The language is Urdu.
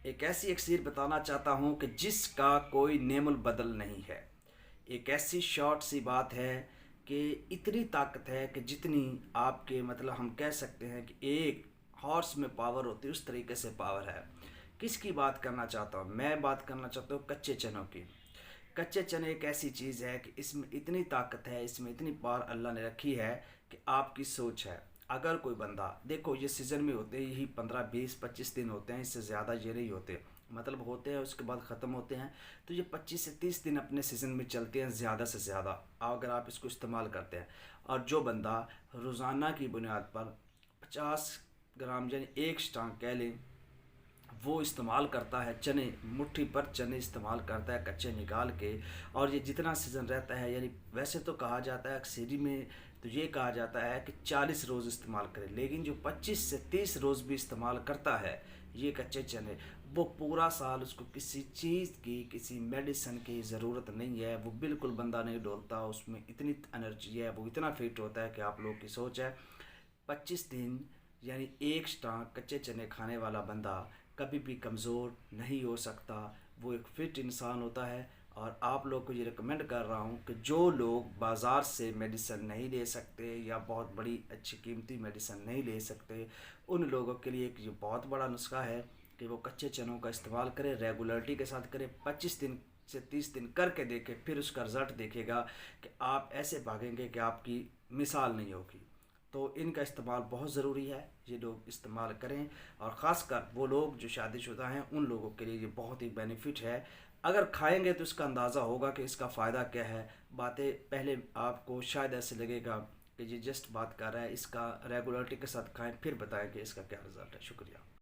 ایک ایسی اکسیر بتانا چاہتا ہوں کہ جس کا کوئی نعم البدل نہیں ہے۔ ایک ایسی شارٹ سی بات ہے کہ اتنی طاقت ہے کہ جتنی آپ کے مطلب ہم کہہ سکتے ہیں کہ ایک ہارس میں پاور ہوتی ہے اس طریقے سے پاور ہے۔ کس کی بات کرنا چاہتا ہوں؟ میں بات کرنا چاہتا ہوں کچے چنوں کی۔ کچے چنے ایک ایسی چیز ہے کہ اس میں اتنی طاقت ہے، اس میں اتنی پاور اللہ نے رکھی ہے کہ آپ کی سوچ ہے۔ اگر کوئی بندہ دیکھو، یہ سیزن میں ہوتے ہی 15 20 25 دن ہوتے ہیں، اس سے زیادہ یہ نہیں ہوتے، مطلب ہوتے ہیں اس کے بعد ختم ہوتے ہیں۔ تو یہ 25 سے 30 دن اپنے سیزن میں چلتے ہیں زیادہ سے زیادہ، اگر آپ اس کو استعمال کرتے ہیں۔ اور جو بندہ روزانہ کی بنیاد پر 50 گرام یعنی ایک سٹانگ کہہ لیں وہ استعمال کرتا ہے، چنے مٹھی پر چنے استعمال کرتا ہے کچے نکال کے، اور یہ جتنا سیزن رہتا ہے، یعنی ویسے تو کہا جاتا ہے اکثری میں تو یہ کہا جاتا ہے کہ 40 روز استعمال کرے، لیکن جو 25 سے 30 روز بھی استعمال کرتا ہے یہ کچے چنے، وہ پورا سال اس کو کسی چیز کی، کسی میڈیسن کی ضرورت نہیں ہے، وہ بالکل بندہ نہیں ڈولتا، اس میں اتنی انرجی ہے، وہ اتنا فٹ ہوتا ہے کہ آپ لوگ کی سوچ ہے 25 دن یعنی ایک سٹانگ کچے چنے کھانے والا بندہ کبھی بھی کمزور نہیں ہو سکتا، وہ ایک فٹ انسان ہوتا ہے۔ اور آپ لوگ کو یہ ریکمینڈ کر رہا ہوں کہ جو لوگ بازار سے میڈیسن نہیں لے سکتے یا بہت بڑی اچھی قیمتی میڈیسن نہیں لے سکتے، ان لوگوں کے لیے ایک یہ بہت بڑا نسخہ ہے کہ وہ کچے چنوں کا استعمال کرے، ریگولرٹی کے ساتھ کرے، 25 سے 30 دن کر کے دیکھے، پھر اس کا رزلٹ دیکھے گا کہ آپ ایسے بھاگیں گے کہ آپ کی مثال نہیں ہوگی۔ تو ان کا استعمال بہت ضروری ہے، یہ لوگ استعمال کریں، اور خاص کر وہ لوگ جو شادی شدہ ہیں ان لوگوں کے لیے یہ بہت ہی بینیفٹ ہے۔ اگر کھائیں گے تو اس کا اندازہ ہوگا کہ اس کا فائدہ کیا ہے۔ باتیں پہلے آپ کو شاید ایسے لگے گا کہ یہ جسٹ بات کر رہا ہے، اس کا ریگولرٹی کے ساتھ کھائیں، پھر بتائیں کہ اس کا کیا رزلٹ ہے۔ شکریہ۔